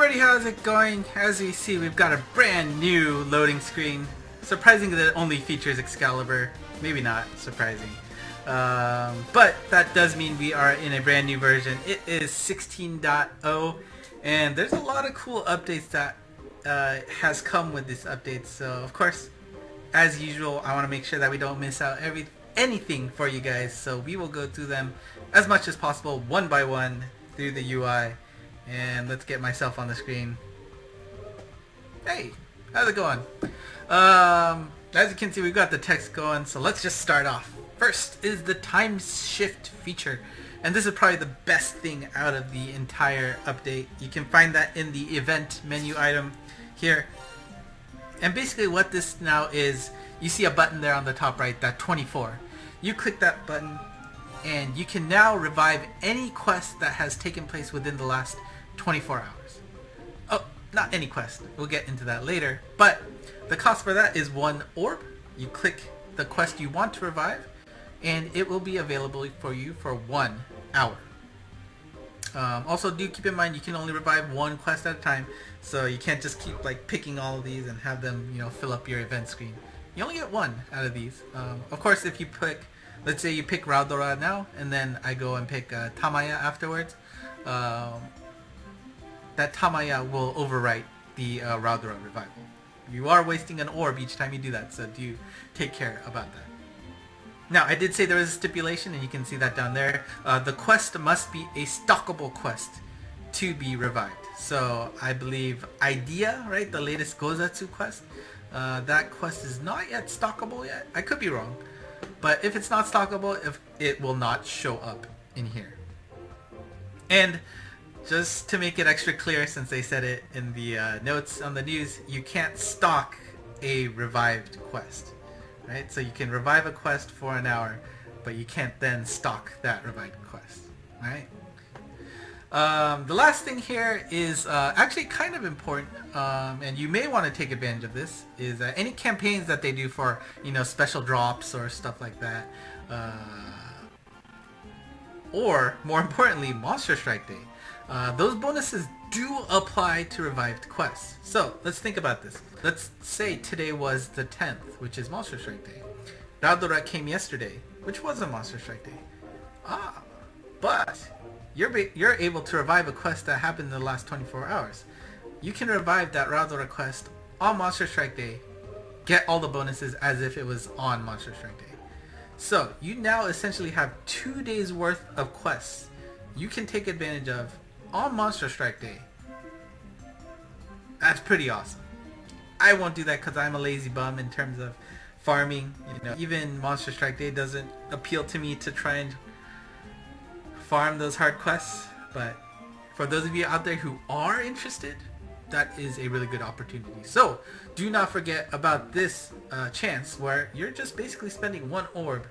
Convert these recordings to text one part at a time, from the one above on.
everybody, how's it going? As you see, we've got a brand new loading screen. Surprising that it only features Excalibur. Maybe not surprising. But that does mean we are in a brand new version. It is 16.0 and there's a lot of cool updates that has come with this update. So of course, as usual, I want to make sure that we don't miss out anything for you guys. So we will go through them as much as possible, one by one, through the UI. And let's get myself on the screen. Hey, how's it going? As you can see, we've got the text going, so let's just start off. First is the time shift feature, and this is probably the best thing out of the entire update. You can find that in the event menu item here. And basically what this now is, you see a button there on the top right, that 24. You click that button and you can now revive any quest that has taken place within the last 24 hours. Oh, not any quest. We'll get into that later. But the cost for that is 1 orb. You click the quest you want to revive and it will be available for you for 1 hour. Also, do keep in mind you can only revive 1 quest at a time, so you can't just keep like picking all of these and have them, fill up your event screen. You only get 1 out of these. Of course, if you pick, let's say you pick Raudora now, and then I go and pick Tamaya afterwards, that Tamaya will overwrite the Raudora revival. You are wasting an orb each time you do that, so do take care about that. Now, I did say there is a stipulation, and you can see that down there. The quest must be a stockable quest to be revived. So I believe Idea, right, the latest Gozatsu quest, that quest is not yet stockable yet. I could be wrong. But if it's not stockable, it will not show up in here. And just to make it extra clear, since they said it in the notes on the news, you can't stock a revived quest. Right? So you can revive a quest for an hour, but you can't then stock that revived quest. Right? The last thing here is actually kind of important, and you may want to take advantage of this, is any campaigns that they do for, special drops or stuff like that, or more importantly, Monster Strike Day. Those bonuses do apply to revived quests. So let's think about this. Let's say today was the 10th, which is Monster Strike Day. Raudora came yesterday, which was a Monster Strike Day. But you're able to revive a quest that happened in the last 24 hours. You can revive that Raudora quest on Monster Strike Day, get all the bonuses as if it was on Monster Strike Day. So you now essentially have 2 days worth of quests you can take advantage of on Monster Strike Day. That's pretty awesome. I won't do that because I'm a lazy bum in terms of farming. Even Monster Strike Day doesn't appeal to me to try and farm those hard quests. But for those of you out there who are interested, that is a really good opportunity. So do not forget about this chance where you're just basically spending 1 orb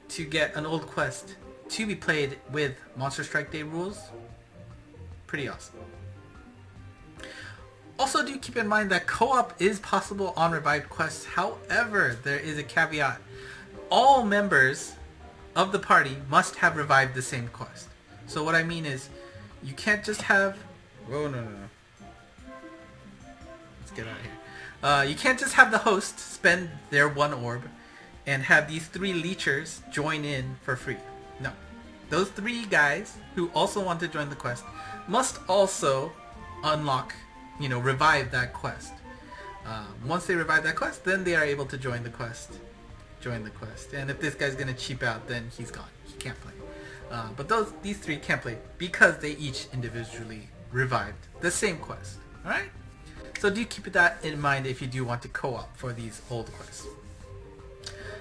to get an old quest to be played with Monster Strike Day rules. Pretty awesome. Also, do keep in mind that co-op is possible on revived quests. However, there is a caveat. All members of the party must have revived the same quest. So what I mean is, you can't just have... Whoa, no. Let's get out of here. You can't just have the host spend their 1 orb and have these 3 leechers join in for free. No. Those 3 guys who also want to join the quest must also unlock, revive that quest. Once they revive that quest, then they are able to join the quest. And if this guy's gonna cheap out, then he's gone. He can't play. But these 3 can't play because they each individually revived the same quest. Alright? So do keep that in mind if you do want to co-op for these old quests.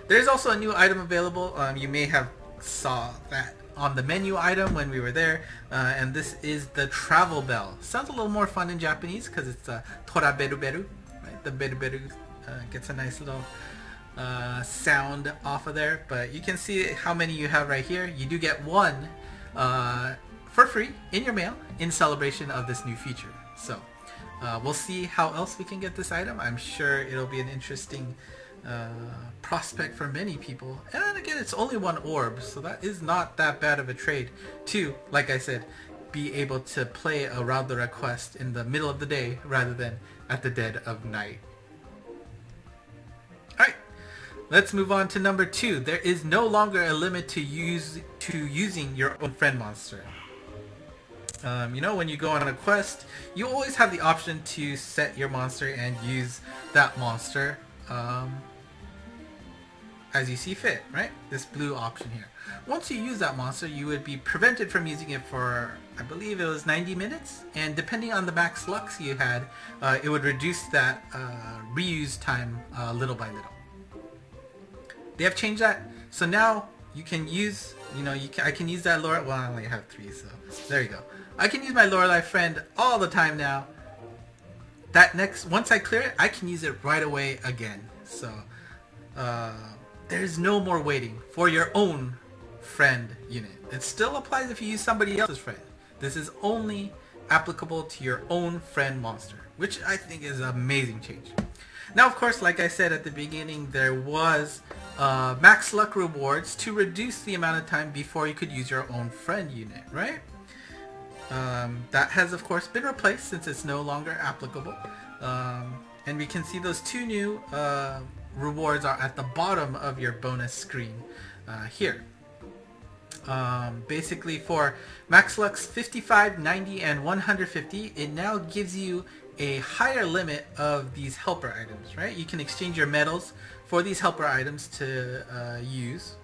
There's also a new item available. You may have saw that on the menu item when we were there, and this is the travel bell. Sounds a little more fun in Japanese because it's tora beru beru, right? The beru beru gets a nice little sound off of there, but you can see how many you have right here. You do get 1 for free in your mail in celebration of this new feature. So we'll see how else we can get this item. I'm sure it'll be an interesting prospect for many people. And then again, it's only 1 orb, so that is not that bad of a trade to, like I said, be able to play a Round the Red quest in the middle of the day rather than at the dead of night. Alright, let's move on to number 2. There is no longer a limit to using your own friend monster. You know, when you go on a quest, you always have the option to set your monster and use that monster as you see fit, right? This blue option here. Once you use that monster, you would be prevented from using it for, I believe it was 90 minutes, and depending on the max lux you had, it would reduce that reuse time little by little. They have changed that, so now you can use, I can use that Lorelei. Well, I only have 3, so there you go. I can use my Lorelei friend all the time now. Once I clear it, I can use it right away again. So there's no more waiting for your own friend unit. It still applies if you use somebody else's friend. This is only applicable to your own friend monster, which I think is an amazing change. Now, of course, like I said at the beginning, there was max luck rewards to reduce the amount of time before you could use your own friend unit, right? That has, of course, been replaced since it's no longer applicable. And we can see those 2 new rewards are at the bottom of your bonus screen here. Basically for max lux 55, 90, and 150, it now gives you a higher limit of these helper items, right? You can exchange your medals for these helper items to use.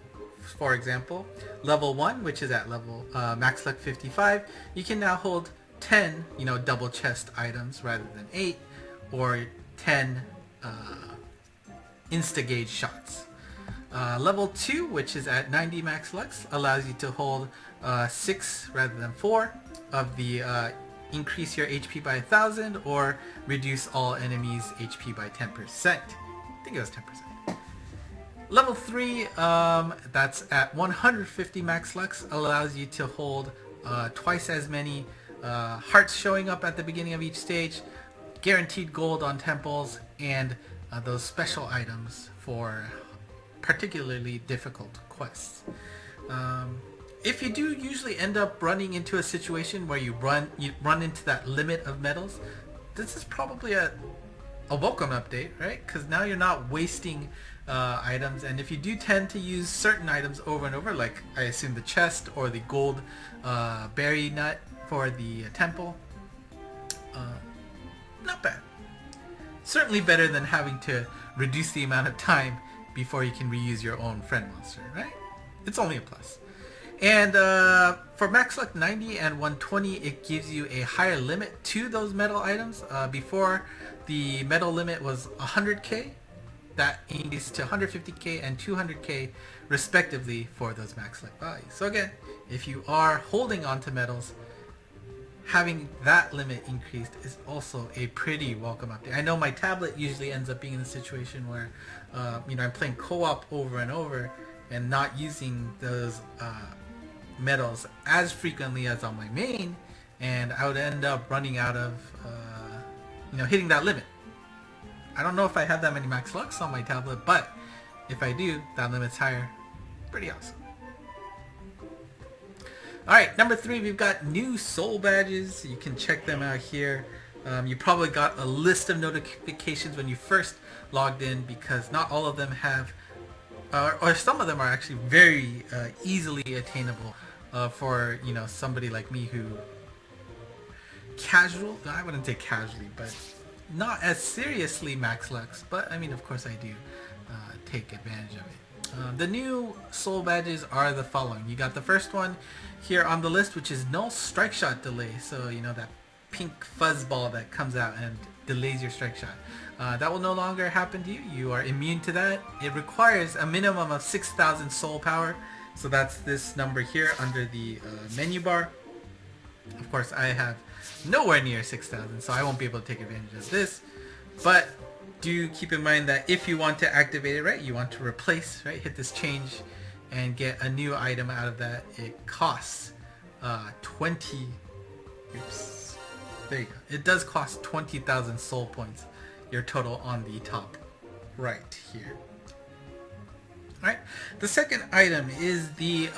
For example, level 1, which is at level max luck 55, you can now hold 10, double chest items rather than 8, or 10 insta-gauge shots. Level 2, which is at 90 max lux, allows you to hold 6 rather than 4 of the increase your HP by 1,000 or reduce all enemies' HP by 10%. I think it was 10%. Level 3, that's at 150 max lux, allows you to hold twice as many hearts showing up at the beginning of each stage, guaranteed gold on temples, and those special items for particularly difficult quests. If you do usually end up running into a situation where you run into that limit of medals, this is probably a welcome update, right? Because now you're not wasting items, and if you do tend to use certain items over and over, like I assume the chest or the gold berry nut for the temple, not bad. Certainly better than having to reduce the amount of time before you can reuse your own friend monster, right? It's only a plus. And for max luck 90 and 120, it gives you a higher limit to those medal items. Before, the medal limit was 100k. That increased to 150k and 200k respectively for those max luck values. So again, if you are holding on to medals, having that limit increased is also a pretty welcome update. I know my tablet usually ends up being in a situation where I'm playing co-op over and over and not using those medals as frequently as on my main, and I would end up running out of hitting that limit. I don't know if I have that many max lux on my tablet, but if I do, that limit's higher. Pretty awesome. Alright, number 3, we've got new soul badges. You can check them out here. You probably got a list of notifications when you first logged in, because not all of them have, or some of them are actually very easily attainable for somebody like me who I wouldn't say casually, but not as seriously max lux, but I mean, of course I do take advantage of it. The new soul badges are the following. You got the first one here on the list, which is null strike shot delay. So that pink fuzzball that comes out and delays your strike shot. That will no longer happen to you. You are immune to that. It requires a minimum of 6,000 soul power. So that's this number here under the menu bar. Of course, I have nowhere near 6,000, so I won't be able to take advantage of this. But do keep in mind that if you want to activate it, right, you want to replace, right, hit this change and get a new item out of that, it costs 20, oops, there you go. It does cost 20,000 soul points, your total on the top right here. Alright, the second item is the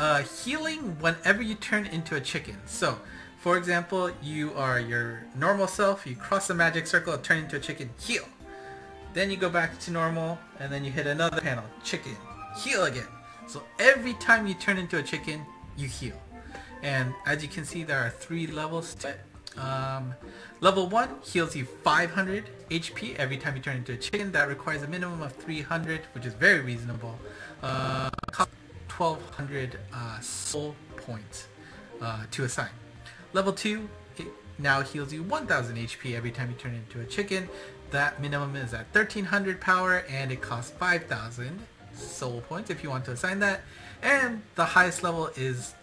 healing whenever you turn into a chicken. So, For example, you are your normal self, you cross the magic circle, turn into a chicken, heal. Then you go back to normal, and then you hit another panel, chicken, heal again. So every time you turn into a chicken, you heal. And as you can see, there are 3 levels to it. Level 1 heals you 500 HP every time you turn into a chicken. That requires a minimum of 300, which is very reasonable. Costs 1200 soul points to assign. Level 2, it now heals you 1000 HP every time you turn into a chicken. That minimum is at 1300 power, and it costs 5000 soul points if you want to assign that. And the highest level is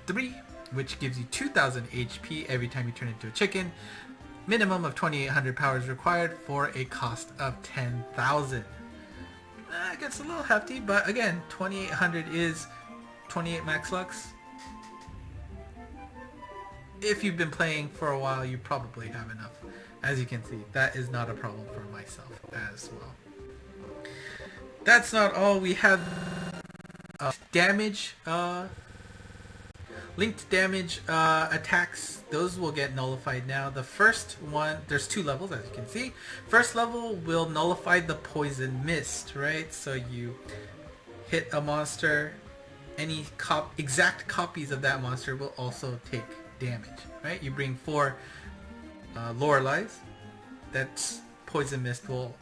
3, which gives you 2000 HP every time you turn into a chicken. Minimum of 2800 power is required for a cost of 10,000. It gets a little hefty, but again, 2800 is 28 max lux. If you've been playing for a while, you probably have enough. As you can see, that is not a problem for myself as well. That's not all. We have damage, linked damage attacks. Those will get nullified now. The first one, there's 2 levels as you can see. First level will nullify the poison mist, right? So you hit a monster, any exact copies of that monster will also take damage, right? You bring 4 Loreleis. That's poison mist will,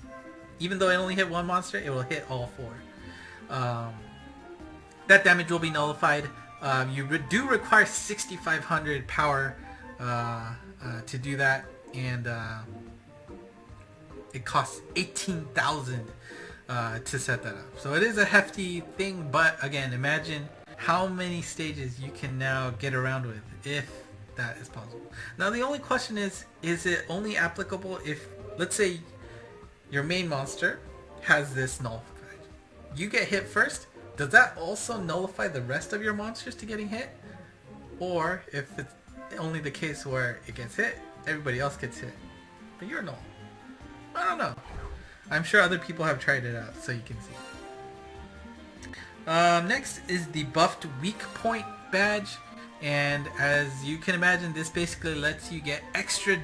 even though it only hit 1 monster, it will hit all 4. That damage will be nullified. You do require 6500 power to do that, and it costs 18,000 to set that up. So it is a hefty thing, but again, imagine how many stages you can now get around with if that is possible. Now the only question is it only applicable if, let's say, your main monster has this nullified. You get hit first, does that also nullify the rest of your monsters to getting hit? Or if it's only the case where it gets hit, everybody else gets hit, but you're null? I don't know. I'm sure other people have tried it out, so you can see. Next is the buffed weak point badge. And as you can imagine, this basically lets you get extra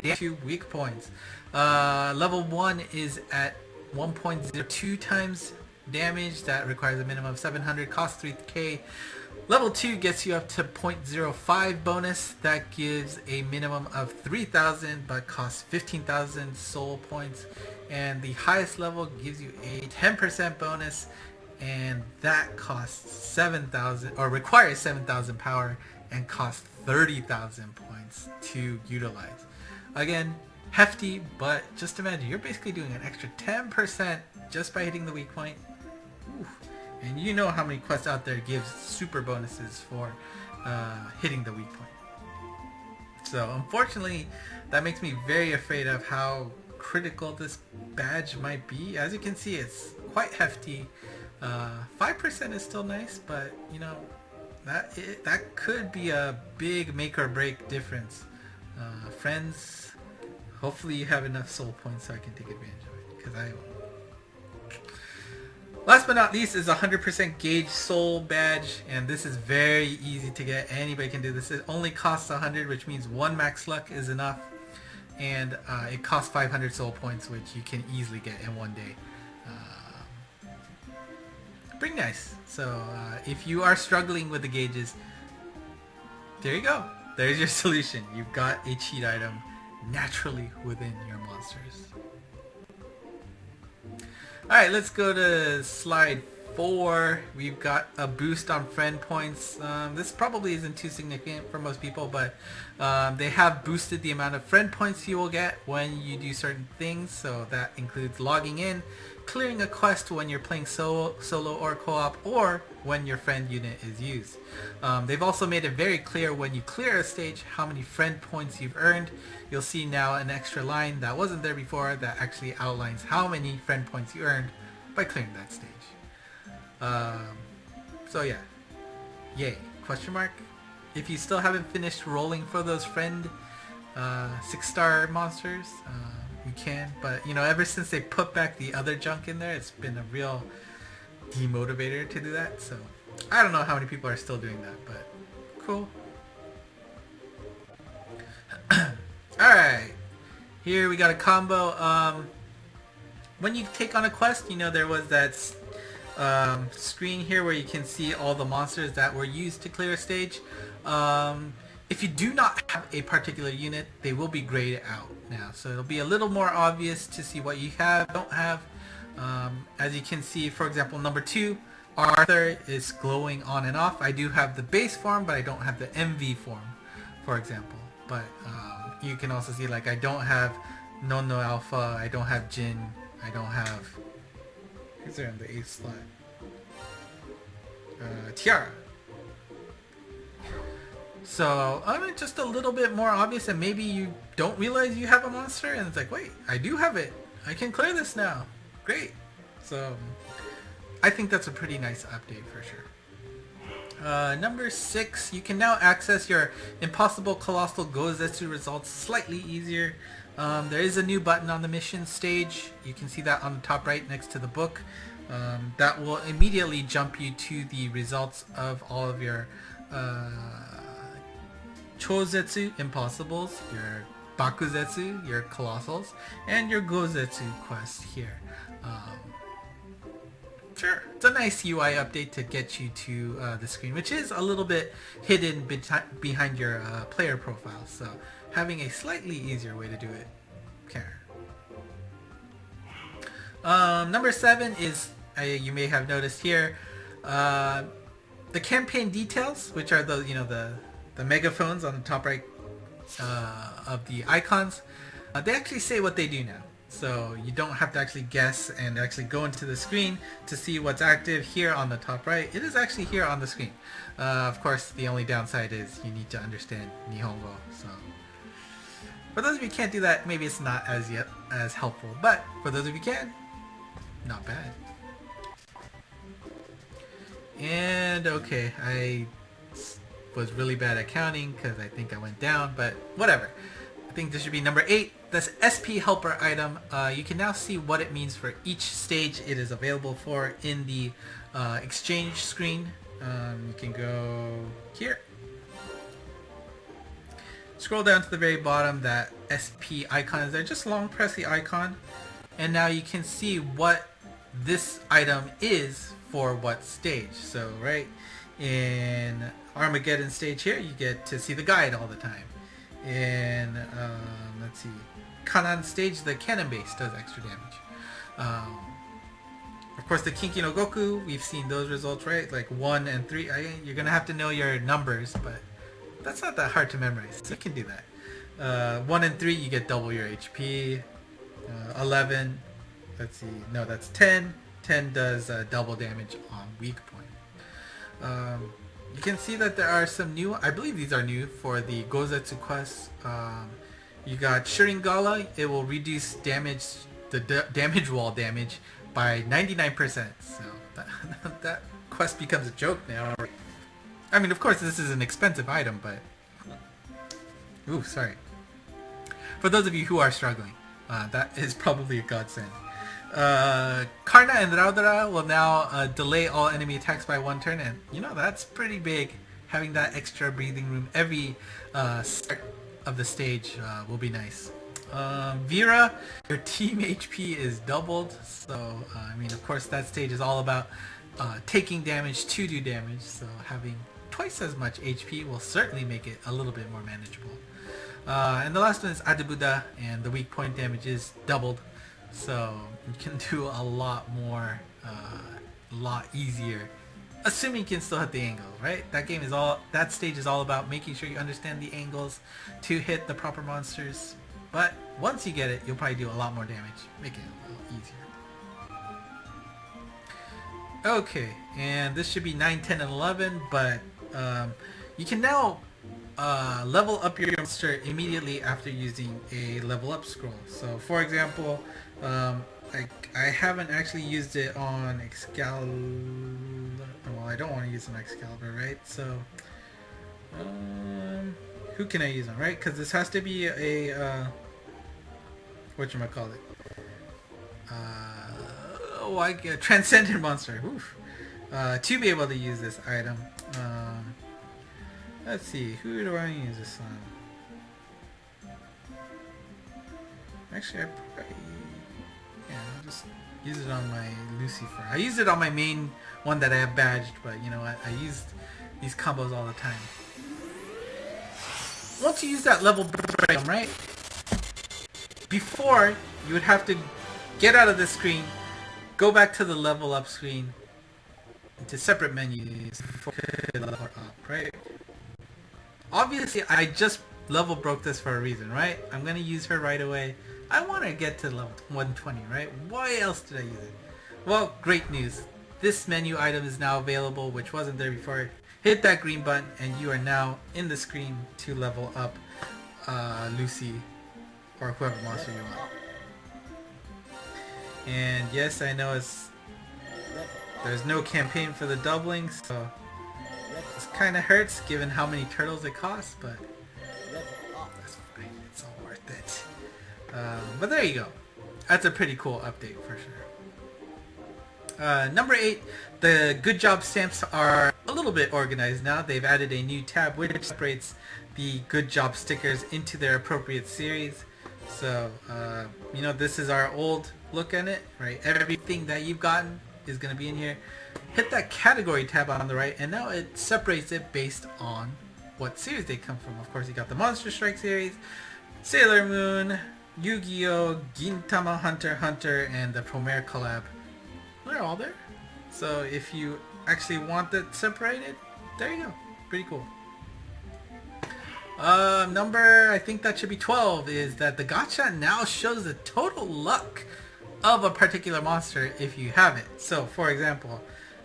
to weak points. Level 1 is at 1.02 times damage. That requires a minimum of 700, costs 3k. Level 2 gets you up to 0.05 bonus. That gives a minimum of 3000 but costs 15,000 soul points. And the highest level gives you a 10% bonus, and that costs 7,000 or requires 7,000 power and costs 30,000 points to utilize. Again, hefty, but just imagine you're basically doing an extra 10% just by hitting the weak point. Oof. And you know how many quests out there gives super bonuses for hitting the weak point. So unfortunately, that makes me very afraid of how critical this badge might be. As you can see, it's quite hefty. 5% is still nice, but you know, that could be a big make or break difference. Friends, hopefully you have enough soul points so I can take advantage of it, because I won't. Last but not least is 100% gauge soul badge, and this is very easy to get. Anybody can do this. It only costs 100, which means 1 max luck is enough, and it costs 500 soul points, which you can easily get in 1 day. Pretty nice. So if you are struggling with the gauges, there you go. There's your solution. You've got a cheat item naturally within your monsters. Alright, let's go to slide 4. We've got a boost on friend points. This probably isn't too significant for most people, but they have boosted the amount of friend points you will get when you do certain things. So that includes logging in, clearing a quest when you're playing solo or co-op, or when your friend unit is used. They've also made it very clear when you clear a stage how many friend points you've earned. You'll see now an extra line that wasn't there before that actually outlines how many friend points you earned by clearing that stage. So yeah, yay, question mark. If you still haven't finished rolling for those friend 6-star monsters, you can, but you know, ever since they put back the other junk in there, it's been a real demotivator to do that. So I don't know how many people are still doing that, but cool. Alright, here we got a combo. When you take on a quest, you know there was that screen here where you can see all the monsters that were used to clear a stage. If you do not have a particular unit, they will be grayed out now. So it'll be a little more obvious to see what you have, don't have. As you can see, for example, number 2, Arthur is glowing on and off. I do have the base form, but I don't have the MV form, for example. But you can also see, like, I don't have Nono Alpha, I don't have Jin, I don't have... Who's there in the 8th slot? Tiara. So, just a little bit more obvious, and maybe you don't realize you have a monster, and it's like, wait, I do have it. I can clear this now. Great. So, I think that's a pretty nice update for sure. Number 6, you can now access your Impossible Colossal Gozetsu results slightly easier. There is a new button on the mission stage. You can see that on the top right next to the book. That will immediately jump you to the results of all of your Chozetsu Impossibles, your Bakuzetsu, your Colossals, and your Gozetsu quest here. Sure, it's a nice UI update to get you to the screen, which is a little bit hidden behind your player profile, so having a slightly easier way to do it. Okay. Number 7 is, you may have noticed here, the campaign details, which are the the megaphones on the top right of the icons. They actually say what they do now. So you don't have to actually guess and actually go into the screen to see what's active here on the top right. It is actually here on the screen. Of course, the only downside is you need to understand Nihongo. So for those of you who can't do that, maybe it's not as helpful. But for those of you who can, not bad. And okay, I was really bad at counting because I think I went down, but whatever. I think this should be number 8. This SP helper item, you can now see what it means for each stage it is available for in the exchange screen. You can go here. Scroll down to the very bottom, that SP icon is there. Just long press the icon, and now you can see what this item is for what stage. So right in Armageddon stage here, you get to see the guide all the time. In let's see, Kanan stage, the cannon base does extra damage. Of course, the Kinki no Goku, we've seen those results, right? Like 1 and 3. You're gonna have to know your numbers, but that's not that hard to memorize. So you can do that. 1 and 3, you get double your HP. 11, let's see, no, that's 10. 10 does double damage on weak point. You can see that there are some new, I believe these are new for the Gozetsu quests. You got Shiringala, it will reduce damage, the damage wall damage by 99%. So that quest becomes a joke now. I mean, of course, this is an expensive item, but... Ooh, sorry. For those of you who are struggling, that is probably a godsend. Karna and Raudara will now delay all enemy attacks by 1 turn, and that's pretty big. Having that extra breathing room every start of the stage will be nice. Vera, your team HP is doubled, so I mean, of course, that stage is all about taking damage to do damage, so having twice as much HP will certainly make it a little bit more manageable. And the last one is Adabuda, and the weak point damage is doubled. So you can do a lot more, a lot easier, assuming you can still hit the angle, right? That stage is all about making sure you understand the angles to hit the proper monsters. But once you get it, you'll probably do a lot more damage, making it a little easier. Okay, and this should be 9, 10, and 11, but you can now level up your monster immediately after using a level up scroll. So for example, I haven't actually used it on Excalibur. Well, I don't want to use it on Excalibur, right? So who can I use on, right? Because this has to be a whatchamacallit, a transcendent monster. Oof. To be able to use this item. Let's see, who do I use this on? Actually, I'll just use it on my Lucifer. I used it on my main one that I have badged, but you know what? I used these combos all the time. Once you use that level break, right? Before, you would have to get out of this screen, go back to the level up screen, into separate menus for level up, right? Obviously, I just level broke this for a reason, right? I'm gonna use her right away. I want to get to level 120, right? Why else did I use it? Well, great news. This menu item is now available, which wasn't there before. Hit that green button and you are now in the screen to level up Lucy or whoever monster you want. And yes, I know there's no campaign for the doubling, so this kind of hurts given how many turtles it costs, but that's fine. It's all worth it. But there you go. That's a pretty cool update for sure. Number 8, the good job stamps are a little bit organized now. They've added a new tab which separates the good job stickers into their appropriate series. So, you know, this is our old look at it, right? Everything that you've gotten is going to be in here. Hit that category tab on the right, and now it separates it based on what series they come from. Of course, you got the Monster Strike series, Sailor Moon, Yu-Gi-Oh!, Gintama, Hunter x Hunter, and the Promare collab. They're all there. So if you actually want that separated, there you go. Pretty cool. Number, I think that should be 12, is that the gacha now shows the total luck of a particular monster if you have it. So for example,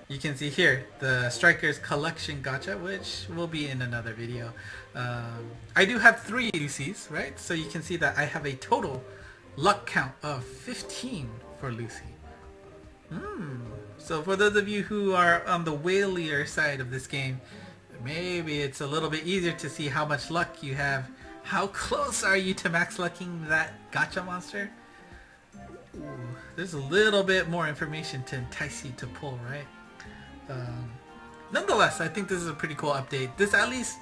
you can see here the Strikers Collection gacha, which will be in another video. I do have 3 Lucys, right? So you can see that I have a total luck count of 15 for Lucy. So for those of you who are on the whalier side of this game, maybe it's a little bit easier to see how much luck you have. How close are you to max lucking that gacha monster? Ooh, there's a little bit more information to entice you to pull, right? Nonetheless, I think this is a pretty cool update. This at least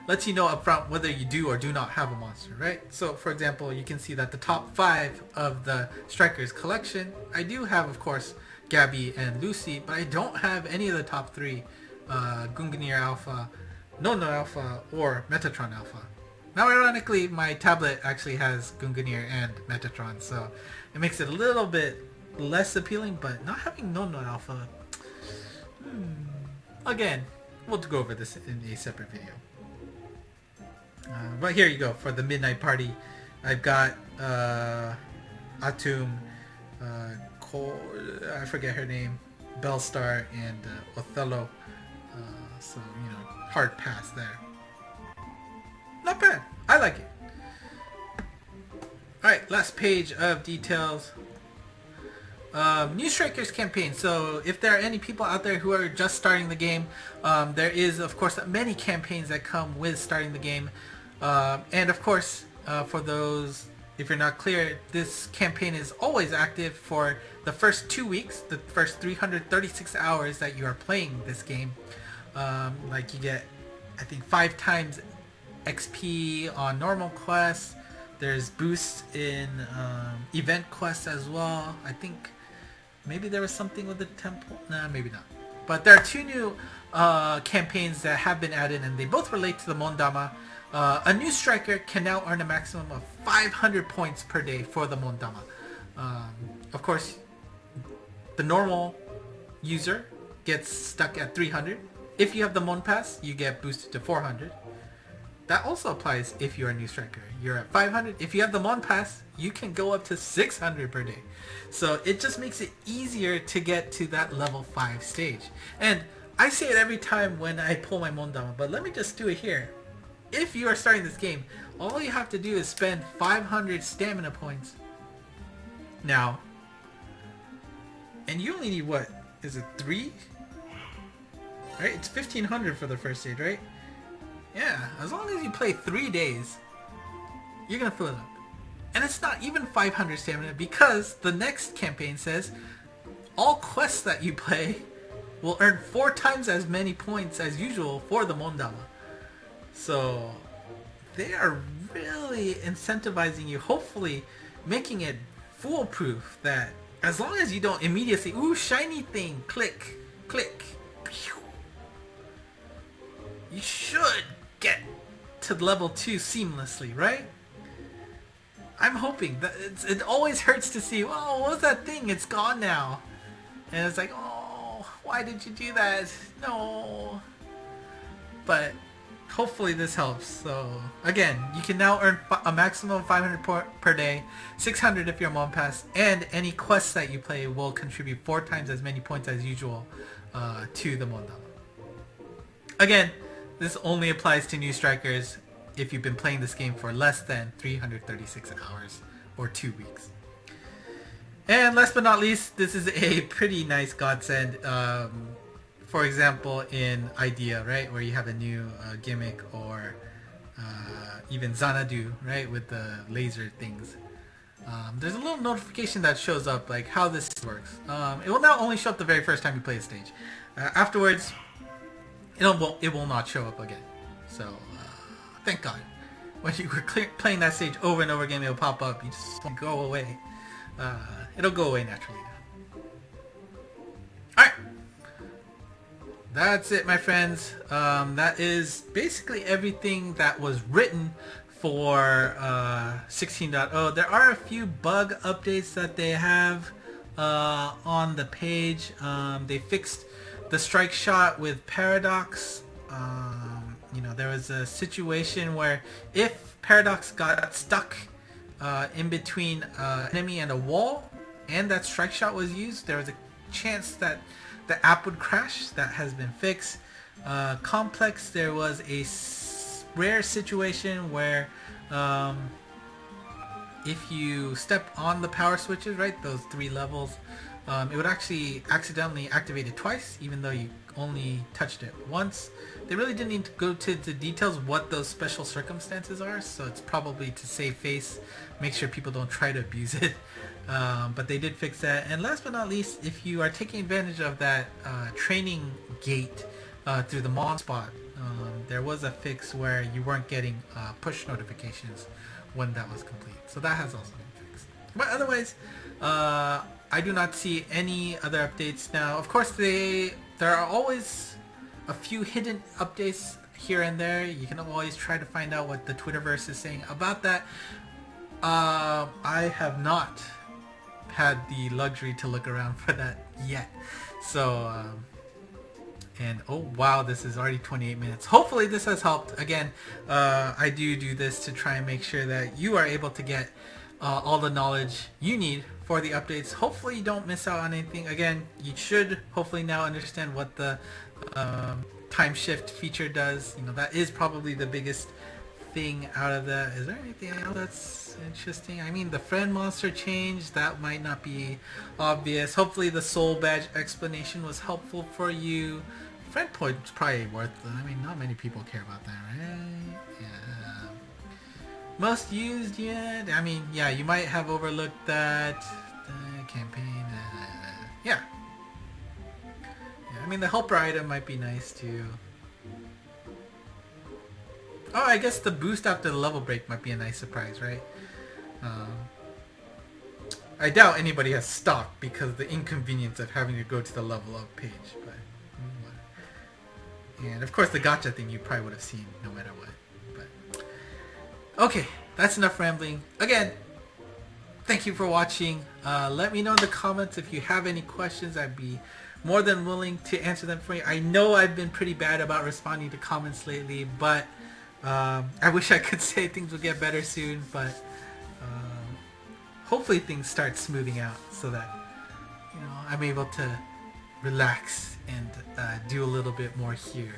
lets you know upfront whether you do or do not have a monster, right? So for example, you can see that the top 5 of the Strikers collection, I do have, of course, Gabby and Lucy, but I don't have any of the top 3, Gungnir Alpha, Nono Alpha, or Metatron Alpha. Now ironically, my tablet actually has Gungnir and Metatron, so it makes it a little bit less appealing, but not having Nono Alpha, again, we'll go over this in a separate video. But here you go, for the Midnight Party, I've got Atum, I forget her name, Bellstar, and Othello. So, you know, hard pass there. Not bad. I like it. Alright, last page of details. New Strikers campaign. So if there are any people out there who are just starting the game, there is, of course, many campaigns that come with starting the game. And of course, for those, if you're not clear, this campaign is always active for the first 2 weeks, the first 336 hours that you are playing this game. Like you get, I think, 5 times XP on normal quests. There's boosts in event quests as well. I think maybe there was something with the temple. Nah, maybe not. But there are 2 new campaigns that have been added, and they both relate to the Mondama. A new striker can now earn a maximum of 500 points per day for the Mondama. Of course, the normal user gets stuck at 300. If you have the Mon Pass, you get boosted to 400. That also applies if you're a new striker. You're at 500. If you have the Mon Pass, you can go up to 600 per day. So it just makes it easier to get to that level 5 stage. And I say it every time when I pull my Mondama, but let me just do it here. If you are starting this game, all you have to do is spend 500 stamina points now. And you only need, what? Is it 3? Right? It's 1500 for the first stage, right? Yeah, as long as you play 3 days, you're gonna fill it up. And it's not even 500 stamina, because the next campaign says all quests that you play will earn 4 times as many points as usual for the Mondama. So they are really incentivizing you, hopefully, making it foolproof that as long as you don't immediately, ooh, shiny thing, click, click, pew, you should get to level 2 seamlessly, right? I'm hoping that it always hurts to see, oh, what was that thing? It's gone now. And it's like, oh, why did you do that? No. But hopefully this helps. So again, you can now earn a maximum of 500 per day, 600 if you're a Mon Pass, and any quests that you play will contribute 4 times as many points as usual to the Mondama. Again, this only applies to new strikers if you've been playing this game for less than 336 hours or 2 weeks. And last but not least, this is a pretty nice godsend. For example, in Idea, right, where you have a new gimmick, or even Xanadu, right, with the laser things. There's a little notification that shows up, like how this works. It will not only show up the very first time you play a stage. Afterwards, it will not show up again. So, thank God. When you were playing that stage over and over again, it'll pop up. You just want to go away. It'll go away naturally now. Alright. That's it, my friends. That is basically everything that was written for 16.0. There are a few bug updates that they have on the page. They fixed the strike shot with Paradox. You know, there was a situation where if Paradox got stuck in between an enemy and a wall, and that strike shot was used, there was a chance that the app would crash. That has been fixed. Complex, there was a rare situation where if you step on the power switches, right, those 3 levels, it would actually accidentally activate it twice, even though you only touched it once. They really didn't need to go to the details what those special circumstances are, so it's probably to save face, make sure people don't try to abuse it. But they did fix that. And last but not least, if you are taking advantage of that training gate through the Mon spot, there was a fix where you weren't getting push notifications when that was complete. So that has also been fixed. But otherwise, I do not see any other updates now. Of course, there are always a few hidden updates here and there. You can always try to find out what the Twitterverse is saying about that. I have not had the luxury to look around for that yet. So, and oh wow, this is already 28 minutes. Hopefully this has helped. Again, I do this to try and make sure that you are able to get all the knowledge you need for the updates. Hopefully you don't miss out on anything. Again, you should hopefully now understand what the time shift feature does. You know, that is probably the biggest thing out of that. Is there anything else that's interesting? I mean, the friend monster change, that might not be obvious. Hopefully the soul badge explanation was helpful for you. Friend point's probably worth it. I mean, not many people care about that, right? Yeah. Most used yet? I mean, yeah, you might have overlooked that campaign. Yeah. I mean, the helper item might be nice too. Oh, I guess the boost after the level break might be a nice surprise, right? I doubt anybody has stopped because of the inconvenience of having to go to the level up page. But and of course the gacha thing you probably would have seen no matter what. But okay, that's enough rambling. Again, thank you for watching. Let me know in the comments if you have any questions. I'd be more than willing to answer them for you. I know I've been pretty bad about responding to comments lately, but I wish I could say things will get better soon, but hopefully things start smoothing out so that, you know, I'm able to relax and do a little bit more here.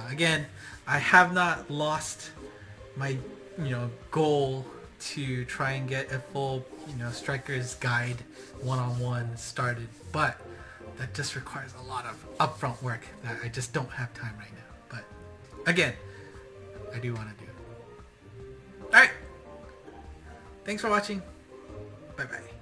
Again, I have not lost my, you know, goal to try and get a full, you know, Striker's Guide one-on-one started, but that just requires a lot of upfront work that I just don't have time right now. But again, I do want to do it. Alright, thanks for watching. Bye bye.